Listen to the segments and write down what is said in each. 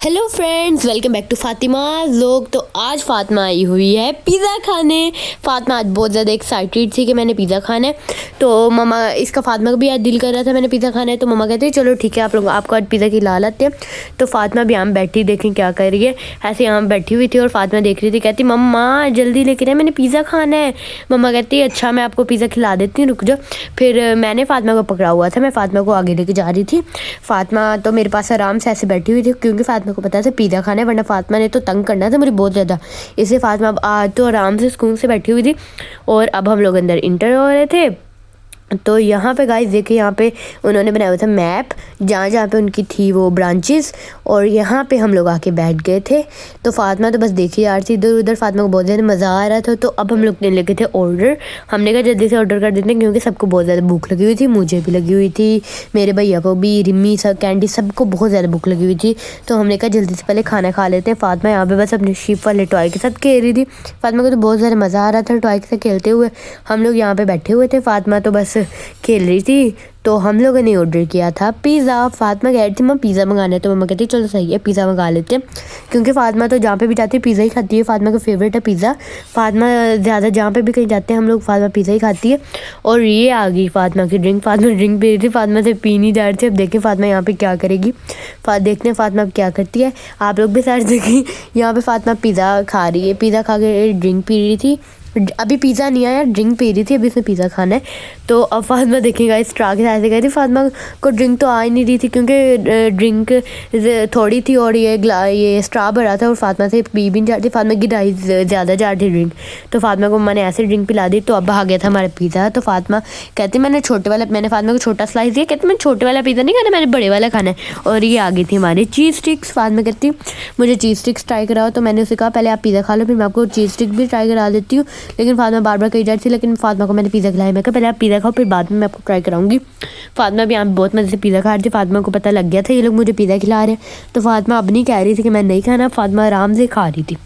Hello friends, welcome back to Fatima लोग। तो आज फातिमा आई हुई है पिज़्ज़ा खाने। फातिमा आज बहुत ज़्यादा एक्साइटेड थी कि मैंने पिज़्ज़ा खाना है। तो मम्मा इसका फातिमा का भी आज दिल कर रहा था मैंने पिज़्ज़ा खाना है। तो मम्मा कहते हैं चलो ठीक है, आप लोग आपको आज पिज़्ज़ा खिला लाते हैं। तो फातिमा भी यहाँ बैठी, देखें क्या कर रही है। ऐसे यहाँ बैठी हुई थी और फातिमा देख रही थी, कहती मम्मा जल्दी लेकर आए, मैंने पिज़्ज़ा खाना है। मम्मा कहती है अच्छा मैं आपको पिज़्ज़ा खिला देती हूँ, रुक जाओ। फिर मैंने फातिमा को पकड़ा हुआ था, मैं फातिमा को आगे लेके जा रही थी। फातिमा तो मेरे पास आराम से ऐसे बैठी हुई थी क्योंकि फातिमा को पता था पिज़्ज़ा खाना है, वरना फातिमा ने तो तंग करना था मुझे बहुत ज़्यादा। इसलिए फातिमा अब आज तो आराम से सुकून से बैठी हुई थी। और अब हम लोग अंदर इंटर हो रहे थे। तो यहाँ पे गाइस देखिए, यहाँ पे उन्होंने बनाया हुआ था मैप, जहाँ जहाँ पे उनकी थी वो ब्रांचेस, और यहाँ पे हम लोग आके बैठ गए थे। तो फातिमा तो बस देखी जा रही थी इधर उधर, फातिमा को बहुत ज़्यादा मज़ा आ रहा था। तो अब हम लोग ने लगे थे ऑर्डर। हमने कहा जल्दी से ऑर्डर कर देते हैं क्योंकि सबको बहुत ज़्यादा भूख लगी हुई थी, मुझे भी लगी हुई थी, मेरे भैया को भी, रिम्मी सब, कैंडी, सबको बहुत ज़्यादा भूख लगी हुई थी। तो हमने कहा जल्दी से पहले खाना खा लेते हैं। फातिमा यहाँ पे बस अपने शिप वाले टॉय के साथ खेल रही थी। फातिमा को तो बहुत ज़्यादा मज़ा आ रहा था टॉय के साथ खेलते हुए। हम लोग यहाँ पे बैठे हुए थे, फातिमा तो बस खेल रही थी। तो हम लोगों ने ऑर्डर किया था पिज़्ज़ा। फातिमा कह रही थी मम्मा पिज़्ज़ा मंगाना है, तो मम्मा कहती चलो सही है पिज़्ज़ा मंगा लेते हैं। क्योंकि फातिमा तो जहाँ पे भी जाती है पिज़्ज़ा ही खाती है, फातिमा का फेवरेट है पिज़्ज़ा। फातिमा ज़्यादा जहाँ पे भी कहीं जाते हैं हम लोग, फातिमा पिज़्ज़ा ही खाती है। और ये आ गई फातिमा की ड्रिंक। फातिमा ड्रिंक पी रही थी, फातिमा से पी नहीं जा रही थी। अब देखें फातिमा यहाँ पे क्या करेगी, देखते हैं फातिमा अब क्या करती है। आप लोग भी साथ देखिए, यहाँ पे फातिमा पिज़्ज़ा खा रही है, पिज़्ज़ा खा के ड्रिंक पी रही थी। अभी पिज़्ज़ा नहीं आया, ड्रिंक पी रही थी, अभी इसमें पिज़्ज़ा खाना है। तो अब फातिमा देखेगा इस ट्रा के साथ गई थी। फातिमा को ड्रिंक तो आ ही नहीं रही थी क्योंकि ड्रिंक थोड़ी थी और ये स्ट्रा भरा था और फातिमा से पी भी नहीं जा रही थी। फातिमा की ढाई ज़्यादा जा रही थी ड्रिंक। तो फातिमा को मैंने ऐसे ड्रिंक पिला दी। तो अब आ गया था हमारा पिज़्ज़ा। तो फातिमा कहती मैंने फातिमा को छोटा स्लाइस दिया, कहती मैंने छोटे वाला पिज़्ज़ा नहीं खाना, मैंने बड़े वाला खाना है। और ये आ गई थी हमारी चीज़ स्टिक्स। फातिमा कहती मुझे चीज़ स्टिक्स ट्राई कराओ। तो मैंने उसे कहा पहले आप पिज़्ज़ा खा लो, फिर मैं आपको चीज़ स्टिक भी ट्राई करा देती हूँ। लेकिन फातिमा बार बार कही जा रही थी, लेकिन फातिमा को मैंने पिज़्ज़ा खिलाया। मैं कहा पहले आप पिज़्ज़ा खाओ, फिर बाद में मैं आपको ट्राई कराऊंगी। फातिमा भी यहाँ बहुत मज़े से पिज़्ज़ा खा रही थी। फातिमा को पता लग गया था ये लोग मुझे पिज़्ज़ा खिला रहे हैं। तो फातिमा अब नहीं कह रही थी कि मैं नहीं खाना, फातिमा आराम से खा रही थी।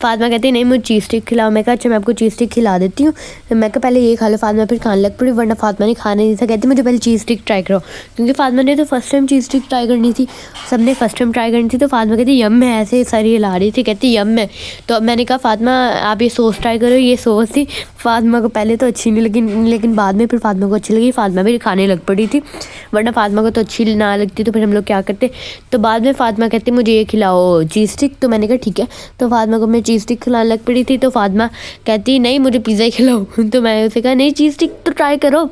फातिमा कहती नहीं मुझे चीज़ स्टिक खिलाओ। मैं कहा अच्छा मैं आपको चीज़ स्टिक खिला देती हूँ। मैं कहा पहले ये खा लो। फातिमा फिर खाने लग पड़ी, वरना फातिमा ने खाने नहीं था। कहती मुझे पहले चीज़ स्टिक ट्राई करो, क्योंकि फातिमा ने तो फर्स्ट टाइम चीज़ स्टिक ट्राई करनी थी, सबने फर्स्ट टाइम ट्राई करनी थी। तो फातिमा कहती यम है, ऐसे सारी हिला रही थी, कहती यम है। तो अब मैंने कहा फातिमा आप ये सॉस ट्राई करो। ये सॉस थी, फातिमा को पहले तो अच्छी नहीं लगी, लेकिन बाद में फिर फातिमा को अच्छी लगी। फातिमा भी खाने लग पड़ी थी, वरना फातिमा को तो अच्छी ना लगती। तो फिर हम लोग क्या करते, तो बाद में फातिमा कहती मुझे ये खिलाओ चीज़ स्टिक। तो मैंने कहा ठीक है। तो फातिमा को मैं चीज़ स्टिक खिलाने लग पड़ी थी। तो फातिमा कहती नहीं मुझे पिज़्ज़ा ही खिलाओ। तो मैं उसे कहा नहीं चीज़ स्टिक तो ट्राई करो।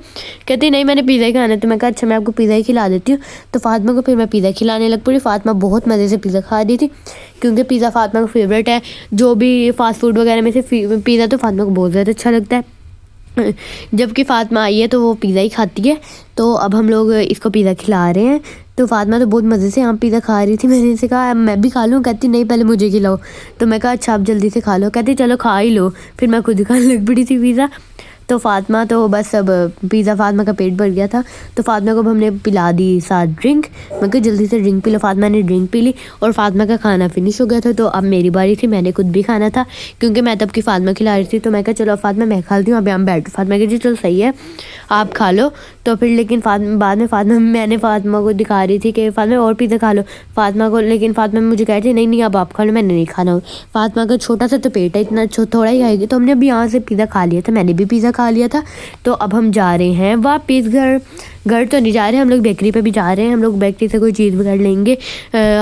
कहती नहीं मैंने पिज़्ज़ा ही खाना है। तो मैं कहा अच्छा मैं आपको पिज़्ज़ा ही खिला देती हूँ। तो फातिमा को फिर मैं पिज़्ज़ा खिलाने लग पड़ी। फातिमा बहुत मज़े से पिज़्ज़ा खा रही थी क्योंकि पिज़्ज़ा फातिमा का फेवरेट है। जो भी फास्ट फूड वगैरह में से पिज़्ज़ा तो फातिमा को बहुत ज़्यादा अच्छा लगता है। जबकि फातिमा आई है तो वो पिज़्ज़ा ही खाती है। तो अब हम लोग इसको पिज़्ज़ा खिला रहे हैं। तो फातिमा तो बहुत मज़े से यहाँ पिज़्ज़ा खा रही थी। मैंने इसे कहा मैं भी खा लूँ, कहती नहीं पहले मुझे खिलाओ। तो मैं कहा अच्छा आप जल्दी से खा लो, कहती चलो खा ही लो। फिर मैं खुद खाने लग पड़ी थी पिज़्ज़ा। तो फातिमा तो बस अब पिज़्ज़ा, फातिमा का पेट भर गया था। तो फातिमा को हमने पिला दी साथ ड्रिंक। मैं कहा जल्दी से ड्रिंक पी लो। फातिमा ने ड्रिंक पी ली और फातिमा का खाना फिनिश हो गया था। तो अब मेरी बारी थी, मैंने खुद भी खाना था क्योंकि मैं तब की फातिमा खिला रही थी। तो मैं कहा चलो फातिमा मैं खा लेती हूँ, अभी हम बैठ। फातिमा कह चलो सही है आप खा लो। तो फिर लेकिन बाद में मैंने फातिमा को दिखा रही थी कि फातिमा और पिज़्ज़ा खा लो फातिमा को, लेकिन फातिमा मुझे कह रही थी नहीं अब आप खा लो, मैंने नहीं खाना। फातिमा का छोटा सा तो पेट है, इतना थोड़ा ही खाएगी। तो हमने अभी यहाँ से पिज़्ज़ा खा लिया था, मैंने भी पिज़्ज़ा खा लिया था। तो अब हम जा रहे हैं वापस घर तो नहीं जा रहे, हम लोग बेकरी पे भी जा रहे हैं। हम लोग बेकरी से कोई चीज़ वगैरह लेंगे।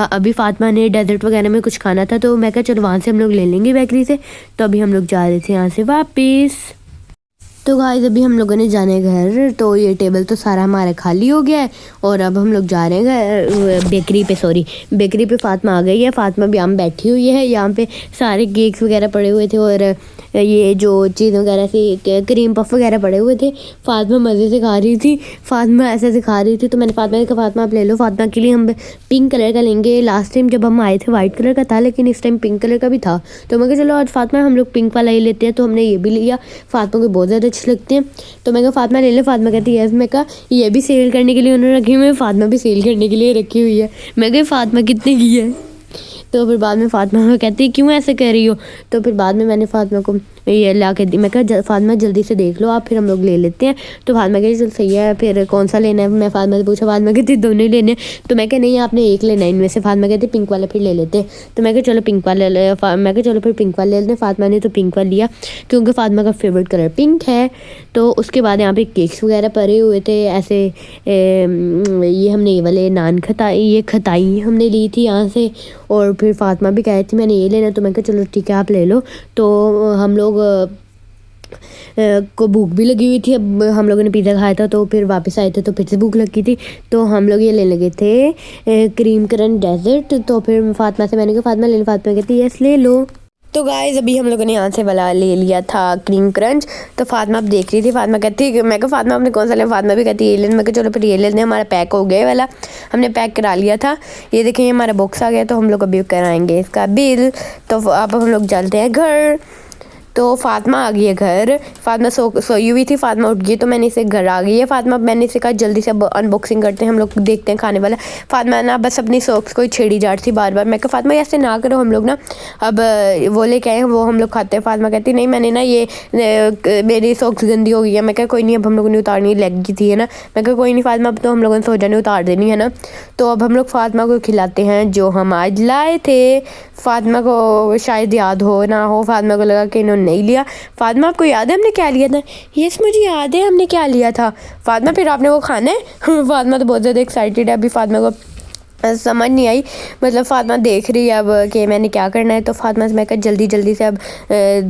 अभी फातिमा ने डेजर्ट वगैरह में कुछ खाना था, तो मैं कहा चलो वहाँ से हम लोग ले लेंगे बेकरी से। तो अभी हम लोग जा रहे थे यहाँ से वापस। तो गाइस अभी हम लोगों ने जाने घर। तो ये टेबल तो सारा हमारा खाली हो गया है और अब हम लोग जा रहे हैं बेकरी पे फातिमा आ गई है। फातिमा भी हम बैठी हुई है, यहाँ पे सारे केक्स वगैरह पड़े हुए थे और ये जो चीज़ वगैरह थी, क्रीम पफ वगैरह पड़े हुए थे। फातिमा मज़े से खा रही थी, फातिमा ऐसे से खा रही थी। तो मैंने फातिमा से कहा फातिमा आप ले लो। फातिमा के लिए हम पिंक कलर का लेंगे। लास्ट टाइम जब हम आए थे वाइट कलर का था, लेकिन इस टाइम पिंक कलर का भी था। तो मैं कहा चलो आज फातिमा हम लोग पिंक वाला ही लेते हैं। तो हमने ये भी लिया, फातिमा को बहुत ज़्यादा अच्छे लगते हैं। तो मैं कहा फातिमा ले ले। फातिमा कहती है यस। मैं कहा ये भी सेल करने के लिए उन्होंने रखी हुई है, फातिमा भी सेल करने के लिए रखी हुई है। मैं कहा फातिमा कितने की है। तो फिर बाद में फातिमा कहती है क्यों ऐसे कर रही हो। तो फिर बाद में मैंने फातिमा को ये ला के दी। मैं कहा फातिमा जल्दी से देख लो आप, फिर हम लोग ले लेते हैं। तो फातिमा कहती चल सही है, फिर कौन सा लेना है। मैं फातिमा से पूछा, फातिमा कहती दोनों ही लेने। तो मैं कहा नहीं आपने एक लेना है इनमें से। फातिमा कहती पिंक वाला फिर ले लेते हैं। तो मैं कहा चलो पिंक वाला मैं कहा चलो फिर पिंक वाला ले लेते हैं। फातिमा ने तो पिंक वाला लिया क्योंकि फातिमा का फेवरेट कलर पिंक है। तो उसके बाद यहाँ पे केक्स वगैरह पड़े हुए थे ऐसे। ये हमने ये वाले नान खताई हमने ली थी यहाँ से। और फिर फातिमा भी कह रही थी मैंने ये लेना, तो मैं कहा चलो ठीक है आप ले लो। तो हम लोग को भूख भी लगी हुई थी। अब हम लोगों ने पिज़्ज़ा खाया था तो फिर वापस आए थे तो फिर से भूख लगी थी। तो हम लोग ये लेने लगे थे क्रीम क्रंच डेजर्ट। तो फिर फातिमा से मैंने कहा फातिमा ले लो। फातिमा कहती यस ले लो। तो गाइस अभी हम लोगों ने यहाँ से वाला ले लिया था क्रीम क्रंच। तो फातिमा अब देख रही थी। फातिमा कहती मैं कहा फातिमा आपने कौन सा लिया। फातिमा भी कहती ये लेना। मैं कहा चलो फिर ये लेते हैं, हमारा पैक हो गया वाला, हमने पैक करा लिया था। ये देखें ये हमारा बॉक्स आ गया। तो हम लोग अभी कराएंगे इसका बिल। तो अब हम लोग चलते हैं घर। तो फातिमा आ गई है घर। फातिमा सोई हुई थी, फातिमा उठ गई तो मैंने इसे घर आ गई है। फातिमा मैंने इसे कहा जल्दी से अब अनबॉक्सिंग करते हैं, हम लोग देखते हैं खाने वाला। फातिमा ना बस अपनी सॉक्स को ही छेड़ी जा रही थी बार बार। मैं कहा फातिमा ऐसे ना करो, हम लोग ना अब वो लेके आए हैं वो हम लोग खाते हैं। फातिमा कहती नहीं मैंने ना ये मेरी सॉक्स गंदी हो गई है। मैं कहा कोई नहीं अब हम लोगों ने उतारनी लेग की थी है ना। मैं कहा कोई नहीं फातिमा अब तो हम लोगों ने सोचा नहीं उतार देनी है ना। तो अब हम लोग फातिमा को खिलाते हैं जो हम आज लाए थे। फातिमा को शायद याद हो ना हो, फातिमा को लगा कि इन्होंने नहीं लिया। फातिमा आपको याद है हमने क्या लिया था। यस मुझे याद है हमने क्या लिया था। फातिमा फिर आपने वो खाना है। फातिमा तो बहुत ज़्यादा एक्साइटेड है। अभी फातिमा को समझ नहीं आई, मतलब फातिमा देख रही है अब कि मैंने क्या करना है। तो फातिमा से मैं कहा जल्दी से अब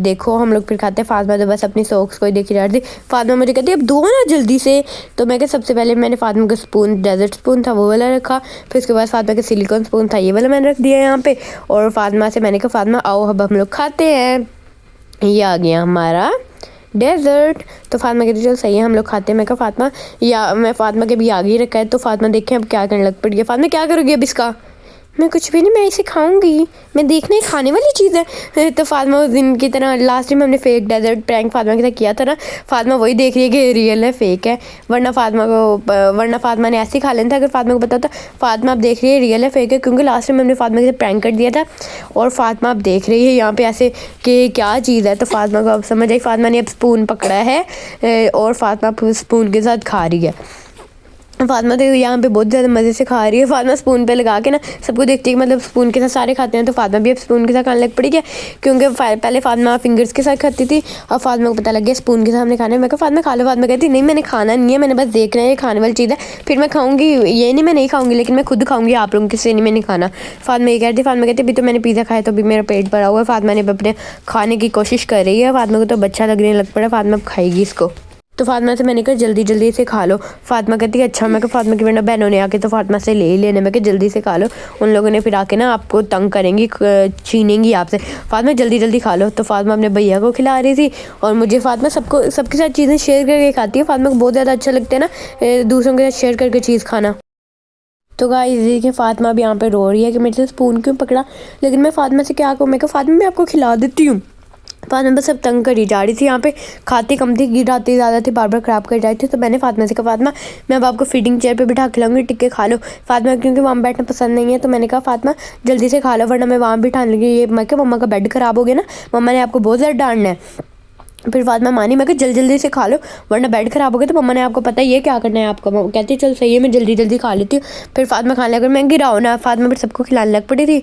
देखो हम लोग फिर खाते हैं। फातिमा तो बस अपनी सॉक्स को ही देखी जा रही थी। फातिमा मुझे कहती अब दो ना जल्दी से। तो मैं कहा सबसे पहले मैंने फातिमा का स्पून डेजर्ट स्पून था वो वाला रखा। फिर उसके बाद फातिमा का सिलिकॉन स्पून था ये वाला मैंने रख दिया यहाँ पे। और फातिमा से मैंने कहा फातिमा आओ अब हम लोग खाते हैं। ये आ गया हमारा डेजर्ट। तो फातिमा कहती चल सही है हम लोग खाते हैं। मैं कहा फातिमा या मैं फातिमा के भी आगे ही रखा है। तो फातिमा देखें अब क्या करने लग पड़ी है। फातिमा क्या करोगी अब इसका। मैं कुछ भी नहीं, मैं इसे खाऊंगी, मैं देखना ही खाने वाली चीज़ है। तो फातिमा उस दिन की तरह लास्ट टाइम हमने फेक डेजर्ट प्रैंक फातिमा के साथ किया था ना, फातिमा वही देख रही है कि रियल है फेक है। वरना फातिमा ने ऐसे ही खा लेना था अगर फातिमा को पता था। फातिमा अब देख रही है रियल है फेक है, क्योंकि लास्ट टाइम हमने फातिमा के साथ प्रैंक कर दिया था। और फातिमा अब देख रही है यहाँ पे ऐसे कि क्या चीज़ है। तो फातिमा को अब समझ आई। फातिमा ने अब स्पून पकड़ा है और फातिमा स्पून के साथ खा रही है। फातिमा तो यहाँ पे बहुत ज़्यादा मज़े से खा रही है। फातिमा स्पून पे लगा के ना सबको देखती है, मतलब स्पून के साथ सारे खाते हैं। तो फातिमा भी अब स्पून के साथ खाने लग पड़ी है, क्योंकि पहले फातिमा फिंगर्स के साथ खाती थी। अब फातिमा को पता लग गया स्पून के साथ हमने खाना है। मैं कहा फातिमा खा लो। फातिमा कहती नहीं मैंने खाना नहीं है, मैंने बस देखना है ये खाने वाली चीज़ है, फिर मैं खाऊंगी। ये नहीं मैं नहीं खाऊंगी, लेकिन मैं खुद खाऊंगी, आप लोगों के से नहीं मैंने खाना। फातिमा ये कहती फातिमा कहती अभी तो मैंने पिज़्ज़ा खाया तो अभी मेरा पेट भरा हुआ है। फातिमा ने अपने खाने की कोशिश कर रही है। फातिमा को तो बच्चा लगने लग पड़ा। फातिमा खाएगी इसको। तो फातिमा से मैंने कहा जल्दी से खा लो। फातिमा कहती है अच्छा। मैं कहा फातिमा की वरना बहनों ने आके तो फातिमा से ले ही लेने। मैं कहा जल्दी से खा लो, उन लोगों ने फिर आके ना आपको तंग करेंगी, छीनेंगी आपसे। फातिमा जल्दी खा लो। तो फातिमा अपने भैया को खिला रही थी और मुझे। फातिमा सबके साथ चीज़ें शेयर करके खाती है। फातिमा को बहुत ज़्यादा अच्छा लगता है ना दूसरों के साथ शेयर करके चीज़ खाना। तो गाइस देखिए फातिमा भी यहाँ पे रो रही है कि मेरे से स्पून क्यों पकड़ा। लेकिन मैं फातिमा से क्या कहूँ। मैं कहा फातिमा मैं आपको खिला देती हूँ। फातिमा बस अब तंग करी जा रही थी। यहाँ पे खाती कम थी, गिराती ज़्यादा थी, बार बार ख़राब कर जाती थी। तो मैंने फातिमा से कहा फातिमा मैं अब आपको फीडिंग चेयर पे बिठा खिलाऊंगी, टिक्के खा लो। फातिमा क्योंकि वहाँ बैठना पसंद नहीं है, तो मैंने कहा फातिमा जल्दी से खा लो वरना मैं वहाँ बिठाने लगी। ये मैं क्या मम्मा का बेड ख़राब हो गया ना, मम्मा ने आपको बहुत ज़्यादा डांटना है। फिर फातिमा मानी। मैं कहा जल्दी से खा लो वरना बेड ख़राब हो गया तो मम्मा ने आपको पता है ये क्या करना है आपको। कहती चल सही है मैं जल्दी खा लेती हूँ। फिर फातिमा खाने लगा। मैं गिराओ ना। फातिमा फिर सबको खिलाने लग पड़ी थी।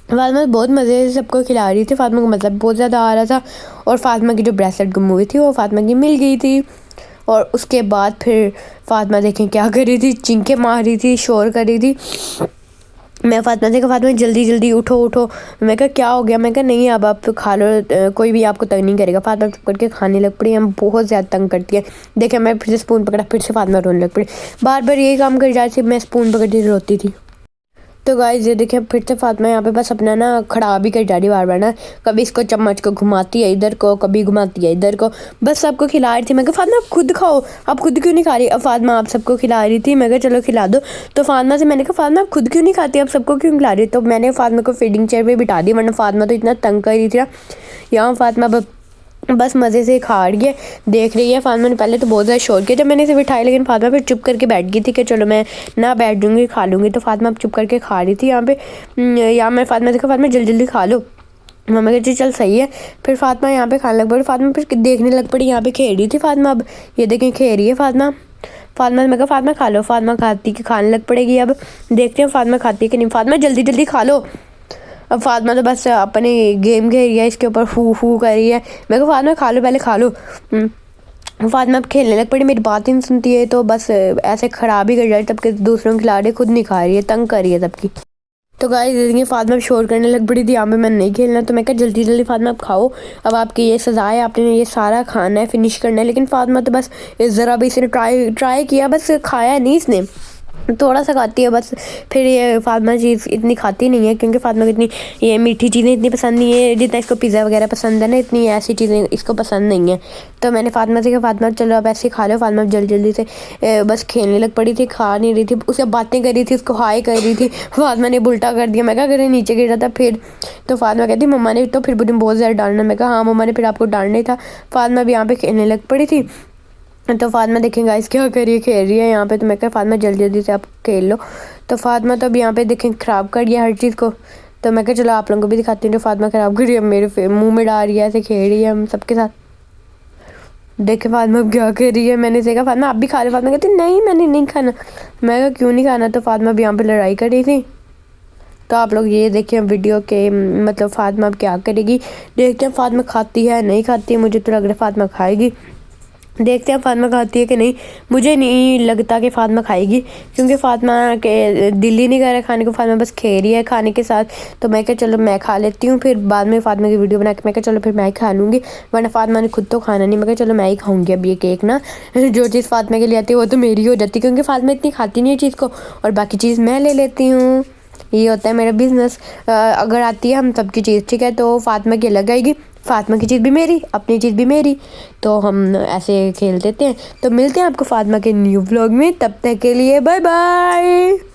फातिमा बहुत मज़े से सबको खिला रही थी। फातिमा को मतलब बहुत ज़्यादा आ रहा था। और फातिमा की जो ब्रेसलेट गुम हुई थी वो फातिमा की मिल गई थी। और उसके बाद फिर फातिमा देखें क्या कर रही थी, चिंके मार रही थी, शोर कर रही थी। मैं फातिमा से कहा फातिमा जल्दी उठो। मैं कहा क्या हो गया। मैं कहा नहीं अब आप खा लो, कोई भी आपको तंग नहीं करेगा। फातिमा चुप करके खाने लग पड़ी। हम बहुत ज़्यादा तंग करती है। देखे मैं फिर से स्पून पकड़ा, फिर से फातिमा रोने लग पड़ी। बार यही काम कर जा रही थी, मैं स्पून पकड़ती रोती थी। तो गाइस ये देखिए फिर से फातिमा यहाँ पे बस अपना ना खड़ा भी कर जा रही बार ना। कभी इसको चम्मच को घुमाती है इधर को, कभी घुमाती है इधर को, बस सबको खिला रही थी। मैं कहा फातिमा आप खुद खाओ, आप खुद क्यों नहीं खा रही। अब फातिमा आप सबको खिला रही थी। मैं कहा चलो खिला दो। तो फातिमा से मैंने कहा फातिमा आप खुद क्यों नहीं खाती, आप सबको क्यों खिला रही। तो मैंने फातिमा को फीडिंग चेयर पर बिठा दी, वरना फातिमा तो इतना तंग कर रही थी ना। यहाँ फातिमा बस मज़े से खा रही है, देख रही है। फातिमा ने पहले तो बहुत ज़्यादा शोर किया जब मैंने इसे बिठाया, लेकिन फातिमा फिर चुप करके बैठ गई थी कि चलो मैं ना बैठ दूँगी खा लूँगी। तो फातिमा अब चुप करके खा रही थी यहाँ पे। यहाँ मैं फातिमा से कहा फातिमा जल्दी खा लो। मम्मा कहती चल सही है। फिर फातिमा यहाँ पे खाने लग पड़ी। फातिमा फिर देखने लग पड़ी, यहाँ पे खेल रही थी फातिमा। अब ये देखें खेल रही है फातिमा। फातिमा मैं कहा फातिमा खा लो। फातिमा खाती कि खाने लग पड़ेगी। अब देखते हैं फातिमा खाती है कि नहीं। फातिमा जल्दी जल्दी खा लो। अब फातिमा तो बस अपने गेम खेल रही है, इसके ऊपर फू फू कर रही है। मैं कहा फातिमा खा लो, पहले खा लो। फातिमा अब खेलने लग पड़ी, मेरी बात ही नहीं सुनती है, तो बस ऐसे ख़राब ही कर जाए। तब के दूसरों के खिला खुद नहीं खा रही है, तंग कर रही है सबकी। तो गाइस देखिए फातिमा शोर करने लग पड़ी थी, यहाँ पे मैंने नहीं खेलना। तो मैं कहा जल्दी जल्दी फातिमा आप खाओ, अब आपकी ये सज़ा है, आपने ये सारा खाना है, फिनिश करना है। लेकिन फातिमा तो बस ज़रा भी इसने ट्राई किया, बस खाया नहीं इसने, थोड़ा सा खाती है बस। फिर ये फातिमा चीज़ इतनी खाती नहीं है, क्योंकि फातिमा को इतनी ये मीठी चीज़ें इतनी पसंद नहीं है जितना इसको पिज़्ज़ा वगैरह पसंद है ना, इतनी ऐसी चीज़ें इसको पसंद नहीं है। तो मैंने फातिमा से कहा फातिमा चलो आप ऐसे खा लो। फातिमा जल्दी जल्दी से बस खेलने लग पड़ी थी, खा नहीं रही थी, उससे बातें कर रही थी, उसको हाय कर रही थी। फातिमा ने उल्टा कर दिया। मैं कहा अगर नीचे गिरा था फिर। तो फातिमा कहती मम्मा ने तो फिर मुझे बहुत ज़्यादा डांटना। मैं कहा हाँ मम्मा ने फिर आपको डांटना ही था। फातिमा भी यहाँ पे खेलने लग पड़ी थी। तो फातिमा देखें गाइस क्या कर रही है, खेल रही है यहाँ पे। तो मैं कहा फातिमा जल्दी जल्दी से आप खेल लो। तो फातिमा तो अब यहाँ पे देखें ख़राब कर दिया हर चीज़ को। तो मैं कहा चलो आप लोगों को भी दिखाती हूँ। तो फातिमा ख़राब कर रही है, मेरे मुंह में डाल रही है, ऐसे खेल रही है हम सबके साथ। देखे फातिमा अब क्या कर रही है। मैंने से कहा फातिमा आप भी खा लो। फातिमा कहती नहीं मैंने नहीं खाना। मैं कहा क्यों नहीं खाना। तो फातिमा भी यहाँ पर लड़ाई कर रही थी। तो आप लोग ये देखें वीडियो के मतलब फातिमा अब क्या करेगी, देखते हैं फातिमा खाती है नहीं खाती है। मुझे तो लग रहा है फातिमा खाएगी, देखते हैं फातिमा खाती है कि नहीं। मुझे नहीं लगता कि फातिमा खाएगी, क्योंकि फातिमा के दिल ही नहीं कर रहा खाने को। फातिमा बस खेल रही है खाने के साथ। तो मैं क्या चलो मैं खा लेती हूँ, फिर बाद में फातिमा की वीडियो बना के मैं क्या चलो फिर मैं ही खा लूँगी, वरना फातिमा ने खुद तो खाना नहीं। मैं क्या चलो मैं ही खाऊँगी अब ये केक ना। जो चीज़ फातिमा के लिए आती है वो तो मेरी हो जाती है, क्योंकि फातिमा इतनी खाती नहीं है चीज़ को, और बाकी चीज़ मैं ले लेती हूँ। ये होता है मेरा बिज़नेस। अगर आती है हम सबकी चीज़ ठीक है, तो फातिमा की अलग आएगी, फातिमा की चीज़ भी मेरी, अपनी चीज़ भी मेरी। तो हम ऐसे खेल देते हैं। तो मिलते हैं आपको फातिमा के न्यू व्लॉग में, तब तक के लिए बाय बाय।